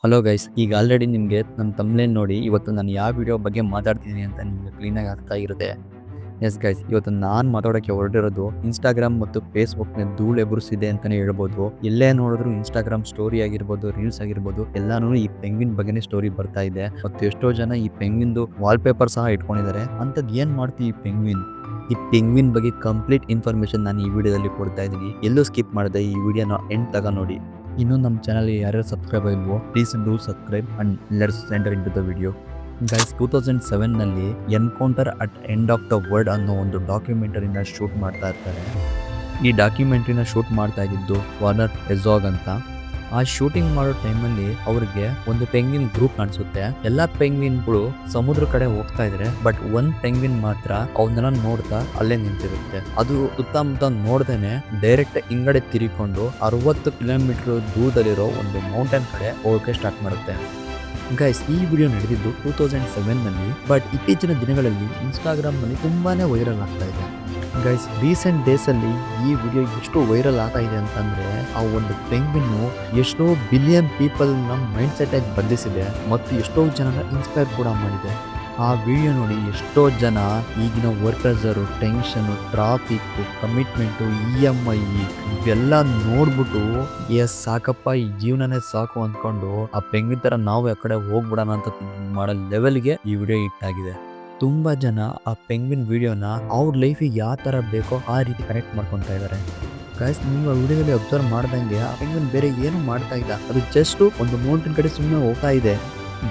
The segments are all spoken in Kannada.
ಹಲೋ ಗೈಸ್, ಈಗ ಆಲ್ರೆಡಿ ನಿಮಗೆ ನಮ್ಮ ತಮ್ನೇಲ್ ನೋಡಿ ಇವತ್ತು ನಾನು ಯಾವ ವಿಡಿಯೋ ಬಗ್ಗೆ ಮಾತಾಡ್ತಿದ್ದೀನಿ ಅಂತ ನಿಮಗೆ ಕ್ಲೀನಾಗಿ ಅರ್ಥ ಆಗಿರುತ್ತೆ. ಎಸ್ ಗೈಸ್, ಇವತ್ತು ನಾನು ಮಾತಾಡೋಕ್ಕೆ ಹೊರಟಿರೋದು ಇನ್ಸ್ಟಾಗ್ರಾಮ್ ಮತ್ತು ಫೇಸ್ಬುಕ್ನ ಧೂಳು ಎಬರಿಸಿದೆ ಅಂತಲೇ ಹೇಳ್ಬೋದು. ಎಲ್ಲೇ ನೋಡಿದ್ರು ಇನ್ಸ್ಟಾಗ್ರಾಮ್ ಸ್ಟೋರಿ ಆಗಿರ್ಬೋದು, ರೀಲ್ಸ್ ಆಗಿರ್ಬೋದು, ಎಲ್ಲಾನು ಈ ಪೆಂಗ್ವಿನ್ ಬಗ್ಗೆನೇ ಸ್ಟೋರಿ ಬರ್ತಾ ಇದೆ. ಮತ್ತು ಎಷ್ಟೋ ಜನ ಈ ಪೆಂಗ್ವಿನ್ದು ವಾಲ್ಪೇಪರ್ ಸಹ ಇಟ್ಕೊಂಡಿದ್ದಾರೆ. ಅಂಥದ್ದು ಏನು ಮಾಡ್ತೀವಿ ಈ ಪೆಂಗ್ವಿನ್ ಬಗ್ಗೆ ಕಂಪ್ಲೀಟ್ ಇನ್ಫಾರ್ಮೇಶನ್ ನಾನು ಈ ವಿಡಿಯೋದಲ್ಲಿ ಕೊಡ್ತಾ ಇದ್ದೀನಿ. ಎಲ್ಲೂ ಸ್ಕಿಪ್ ಮಾಡದೆ ಈ ವಿಡಿಯೋನ ಎಂಡ್ ತಗ ನೋಡಿ. ಇನ್ನೂ ನಮ್ಮ ಚಾನಲ್ಗೆ ಯಾರ್ಯಾರು ಸಬ್ಸ್ಕ್ರೈಬ್ ಆಗಿಲ್ವೋ please do subscribe and let's enter into the video. Guys, 2007ನಲ್ಲಿ encounter at end of the world ಅನ್ನೋ ಒಂದು ಡಾಕ್ಯುಮೆಂಟರಿನ ಶೂಟ್ ಮಾಡ್ತಾ ಇರ್ತಾರೆ. ಈ ಡಾಕ್ಯುಮೆಂಟ್ರಿನ ಶೂಟ್ ಮಾಡ್ತಾ ಇದ್ದಿದ್ದು ವಾರ್ನರ್ ಹೆರ್ಝಾಗ್ ಅಂತ. ಆ ಶೂಟಿಂಗ್ ಮಾಡೋ ಟೈಮಲ್ಲಿ ಅವ್ರಿಗೆ ಒಂದು ಪೆಂಗ್ವಿನ್ ಗ್ರೂಪ್ ಕಾಣಿಸುತ್ತೆ. ಎಲ್ಲಾ ಪೆಂಗ್ವಿನ್ಗಳು ಸಮುದ್ರ ಕಡೆ ಹೋಗ್ತಾ ಇದ್ರೆ, ಬಟ್ ಒಂದ್ ಪೆಂಗ್ವಿನ್ ಮಾತ್ರ ಅವನ್ನೆಲ್ಲ ನೋಡ್ತಾ ಅಲ್ಲೇ ನಿಂತಿರುತ್ತೆ. ಅದು ಸುತ್ತಮುತ್ತ ನೋಡ್ದೇನೆ ಡೈರೆಕ್ಟ್ ಹಿಂಗಡೆ ತಿರುಗಿಕೊಂಡು 60 ಕಿಲೋಮೀಟರ್ ದೂರದಲ್ಲಿರೋ ಒಂದು ಮೌಂಟೇನ್ ಕಡೆ ಹೋಗೋಕೆ ಸ್ಟಾರ್ಟ್ ಮಾಡುತ್ತೆ. ಗೈಸ್, ಈ ವಿಡಿಯೋ ನಡೆದಿದ್ದು 2007ನಲ್ಲಿ, ಬಟ್ ಇತ್ತೀಚಿನ ದಿನಗಳಲ್ಲಿ ಇನ್ಸ್ಟಾಗ್ರಾಮ್ನಲ್ಲಿ ತುಂಬಾನೇ ವೈರಲ್ ಆಗ್ತಾ ಇದೆ. ಗೈಸ್, ರೀಸೆಂಟ್ ಡೇಸಲ್ಲಿ ಈ ವಿಡಿಯೋ ಎಷ್ಟು ವೈರಲ್ ಆಗ್ತಾ ಇದೆ ಅಂತಂದರೆ, ಆ ಒಂದು ಪೆಂಗ್ವಿನ್ನು ಎಷ್ಟೋ ಬಿಲಿಯನ್ ಪೀಪಲ್ನ ಮೈಂಡ್ ಸೆಟ್ಟಾಗಿ ಬದಲಿಸಿದೆ ಮತ್ತು ಎಷ್ಟೋ ಜನನ ಇನ್ಸ್ಪೈರ್ ಕೂಡ ಮಾಡಿದೆ. ಆ ವಿಡಿಯೋ ನೋಡಿ ಎಷ್ಟೋ ಜನ ಈಗಿನ ವರ್ಕರ್ಸರು, ಟೆನ್ಷನು, ಟ್ರಾಫಿಕ್ಕು, ಕಮಿಟ್ಮೆಂಟು, EMI ಇವೆಲ್ಲ ನೋಡ್ಬಿಟ್ಟು ಎಸ್ ಸಾಕಪ್ಪ, ಈ ಜೀವನನೇ ಸಾಕು ಅಂದ್ಕೊಂಡು ಆ ಪೆಂಗ್ವಿನ್ ಥರ ನಾವು ಆ ಕಡೆ ಹೋಗ್ಬಿಡೋಣ ಅಂತ ಮಾಡೋ ಲೆವೆಲ್ಗೆ ಈ ವಿಡಿಯೋ ಹಿಟ್ ಆಗಿದೆ. ತುಂಬಾ ಜನ ಆ ಪೆಂಗ್ವಿನ್ ವಿಡಿಯೋನ ಅವ್ರ ಲೈಫಿಗೆ ಯಾವ ಥರ ಬೇಕೋ ಆ ರೀತಿ ಕನೆಕ್ಟ್ ಮಾಡ್ಕೊತಾ ಇದ್ದಾರೆ. ಗೈಸ್, ನೀವು ಆ ವಿಡಿಯೋದಲ್ಲಿ ಅಬ್ಸರ್ವ್ ಮಾಡ್ದಂಗೆ ಆ ಪೆಂಗ್ವಿನ್ ಬೇರೆ ಏನು ಮಾಡ್ತಾ ಇಲ್ಲ, ಅದು ಜಸ್ಟ್ ಒಂದು ಮೌಂಟೇನ್ ಕಡೆ ಸುಮ್ಮನೆ ಹೋಗ್ತಾ ಇದೆ.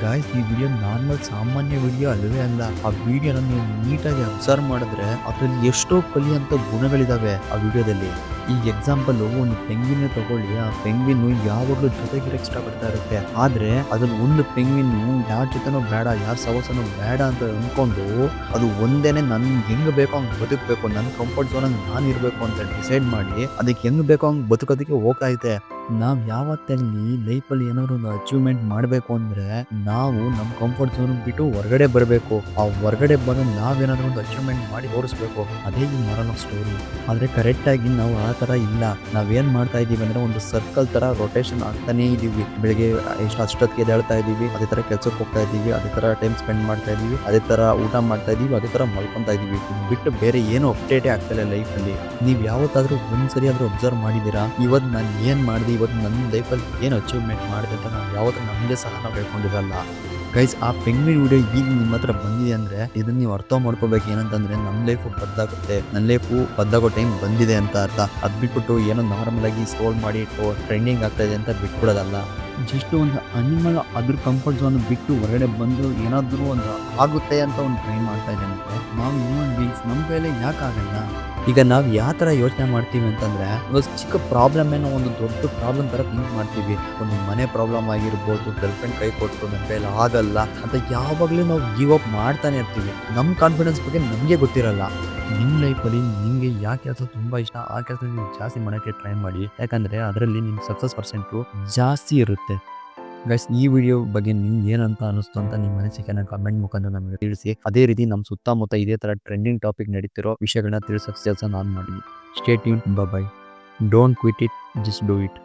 ಗಾಯ್ಸ್, ಈ ವಿಡಿಯೋ ನಾರ್ಮಲ್ ಸಾಮಾನ್ಯ ವಿಡಿಯೋ ಅಲ್ಲವೇ ಅಲ್ಲ. ಆ ವಿಡಿಯೋನ ನೀವು ನೀಟಾಗಿ ಅಬ್ಸರ್ವ್ ಮಾಡಿದ್ರೆ ಅದರಲ್ಲಿ ಎಷ್ಟೋ ಕಲಿಯುವಂಥ ಗುಣಗಳಿದಾವೆ ಆ ವಿಡಿಯೋದಲ್ಲಿ. ಈ ಎಕ್ಸಾಂಪಲ್ ಒಂದು ಪೆಂಗ್ವಿನ್ ತಗೊಳ್ಳಿ. ಆ ಪೆಂಗ್ವಿನ್ ಯಾವಾಗಲೂ ಜೊತೆಗಿರಕ್ಕೆ ಇಷ್ಟಪಡ್ತಾ ಇರುತ್ತೆ. ಆದ್ರೆ ಅದನ್ನ ಒಂದು ಪೆಂಗ್ವಿನ್ ಯಾರ ಜೊತೆನೂ ಬೇಡ, ಯಾರ ಸಹವಾಸನೂ ಬೇಡ ಅಂತ ಅಂದ್ಕೊಂಡು ಅದು ಒಂದೇನೆ ನನ್ಗೆ ಹೆಂಗ್ ಬೇಕೋ ಹಂಗೆ ಬದುಕಬೇಕು, ನನ್ನ ಕಂಫರ್ಟ್ ಝೋನ್ ನಾನು ಇರಬೇಕು ಅಂತ ಡಿಸೈಡ್ ಮಾಡಿ ಅದಕ್ಕೆ ಹೆಂಗ್ ಬೇಕೋ ಹಂಗೆ ಬದುಕೋದಕ್ಕೆ ಹೋಗ್ತಾ ಇದೆ. ನಾವು ಯಾವತ್ತಲ್ಲಿ ಲೈಫಲ್ಲಿ ಏನಾದ್ರು ಒಂದು ಅಚೀವ್ಮೆಂಟ್ ಮಾಡಬೇಕು ಅಂದ್ರೆ ನಾವು ನಮ್ಮ ಕಂಫರ್ಟ್ ಝೋನ್ ಬಿಟ್ಟು ಹೊರಗಡೆ ಬರಬೇಕು. ಆ ಹೊರಗಡೆ ಬಂದು ನಾವೇನಾದ್ರೂ ಒಂದು ಅಚೀವ್ಮೆಂಟ್ ಮಾಡಿ ತೋರಿಸ್ಬೇಕು. ಅದೇ ಈ ಮೊರಲ್ ಆಫ್ ಸ್ಟೋರಿ. ಆದರೆ ಕರೆಕ್ಟಾಗಿ ನಾವು ಆ ಥರ ಇಲ್ಲ. ನಾವೇನು ಮಾಡ್ತಾ ಇದ್ದೀವಿ ಅಂದರೆ ಒಂದು ಸರ್ಕಲ್ ಥರ ರೊಟೇಷನ್ ಆಗ್ತಾನೇ ಇದ್ದೀವಿ. ಬೆಳಿಗ್ಗೆ ಅಷ್ಟೊತ್ತಿಗೆ ಎದ್ದೇಳ್ತಾ ಇದ್ದೀವಿ, ಅದೇ ಥರ ಕೆಲಸಕ್ಕೆ ಹೋಗ್ತಾ ಇದ್ದೀವಿ, ಅದೇ ಥರ ಟೈಮ್ ಸ್ಪೆಂಡ್ ಮಾಡ್ತಾ ಇದ್ದೀವಿ, ಅದೇ ಥರ ಊಟ ಮಾಡ್ತಾ ಇದ್ದೀವಿ, ಅದೇ ಥರ ಮಲ್ಕೊತಾ ಇದ್ದೀವಿ. ಬಿಟ್ಟು ಬೇರೆ ಏನು ಅಪ್ಡೇಟೇ ಆಗ್ತಾಯಿಲ್ಲ ಲೈಫಲ್ಲಿ. ನೀವು ಯಾವತ್ತಾದರೂ ಒಂದ್ಸರಿ ಆದರೂ ಅಬ್ಸರ್ವ್ ಮಾಡಿದ್ದೀರಾ, ಇವತ್ತು ನಾನು ಏನು ಮಾಡಿದೆ, ಇವತ್ತು ನನ್ನ ಲೈಫಲ್ಲಿ ಏನು ಅಚೀವ್ಮೆಂಟ್ ಮಾಡಿದೆ ಅಂತ ನಾವು ಯಾವತ್ತೂ ನಮಗೆ ಸಹ ನಾವು ಹೇಳ್ಕೊಂಡಿರಲ್ಲ. ಗೈಸ್, ಆ ಪೆಂಗ್ವಿನ್ ವಿಡಿಯೋ ಈಗ ನಿಮ್ಮ ಹತ್ರ ಬಂದಿದೆ ಅಂದರೆ ಇದನ್ನ ನೀವು ಅರ್ಥ ಮಾಡ್ಕೋಬೇಕು. ಏನಂತಂದರೆ ನಮ್ಮ ಲೈಫು ಬದಲಾಗುತ್ತೆ, ನನ್ನ ಲೈಫು ಬದಲಾಗೋ ಟೈಮ್ ಬಂದಿದೆ ಅಂತ ಅರ್ಥ. ಅದು ಬಿಟ್ಬಿಟ್ಟು ಏನೋ ನಾರ್ಮಲ್ ಆಗಿ ಸ್ಕ್ರೋಲ್ ಮಾಡಿ ಟ್ರೆಂಡಿಂಗ್ ಆಗ್ತಾ ಇದೆ ಅಂತ ಬಿಟ್ಬಿಡೋದಲ್ಲ. ಜಸ್ಟ್ ಒಂದು ಅನಿಮಲ್ ಅದ್ರ ಕಂಫರ್ಟ್ ಝೋನ್ ಬಿಟ್ಟು ಹೊರಗಡೆ ಬಂದು ಏನಾದರೂ ಒಂದು ಆಗುತ್ತೆ ಅಂತ ಒಂದು ಟ್ರೈ ಮಾಡ್ತಾ ಇದೆ ಅಂದರೆ ನಾವು ಹ್ಯೂಮನ್ ಬೀಯಿಂಗ್ಸ್ ನಮ್ಮ ಕೈಯಲ್ಲಿ ಯಾಕೆ ಆಗಲ್ಲ? ಈಗ ನಾವು ಯಾವ ಥರ ಯೋಚನೆ ಮಾಡ್ತೀವಿ ಅಂತಂದರೆ, ಒಂದು ಚಿಕ್ಕ ಪ್ರಾಬ್ಲಮ್ ಏನೋ ಒಂದು ದೊಡ್ಡ ಪ್ರಾಬ್ಲಮ್ ಥರ ಥಿಂಕ್ ಮಾಡ್ತೀವಿ. ಒಂದು ಮನೆ ಪ್ರಾಬ್ಲಮ್ ಆಗಿರ್ಬೋದು, ಗರ್ಲ್ಫ್ರೆಂಡ್ ಕೈ ಕೊಟ್ಟು ನನ್ನ ಕೈಯಲ್ಲಿ ಆಗಲ್ಲ ಅಂತ ಯಾವಾಗಲೂ ನಾವು ಗಿವ್ ಅಪ್ ಮಾಡ್ತಾನೆ ಇರ್ತೀವಿ. ನಮ್ಮ ಕಾನ್ಫಿಡೆನ್ಸ್ ಬಗ್ಗೆ ನಮಗೆ ಗೊತ್ತಿರಲ್ಲ. ನಿಮ್ಮ ಲೈಫಲ್ಲಿ ನಿಮಗೆ ಯಾವ ಕೆಲಸ ತುಂಬ ಇಷ್ಟ ಆ ಕೆಲಸ ನೀವು ಜಾಸ್ತಿ ಮಾಡೋಕ್ಕೆ ಟ್ರೈ ಮಾಡಿ. ಯಾಕಂದರೆ ಅದರಲ್ಲಿ ನಿಮ್ಮ ಸಕ್ಸಸ್ ಪರ್ಸೆಂಟು ಜಾಸ್ತಿ ಇರುತ್ತೆ. ಗೈಸ್, ಈ ವಿಡಿಯೋ ಬಗ್ಗೆ ನಿಮ್ಗೆ ಏನಂತ ಅನಿಸ್ತು ಅಂತ ನಿಮ್ಮ ಅನಿಸಿಕೆನ ಕಮೆಂಟ್ ಮುಖಾಂತರ ನಮಗೆ ತಿಳಿಸಿ. ಅದೇ ರೀತಿ ನಮ್ಮ ಸುತ್ತಮುತ್ತ ಇದೇ ಥರ ಟ್ರೆಂಡಿಂಗ್ ಟಾಪಿಕ್ ನಡೀತಿರೋ ವಿಷಯಗಳನ್ನ ತಿಳಿಸೋಕೆ ಕೆಲಸ ನಾನು ಮಾಡಿ. Stay tune. Bye. Don't quit it, just do it.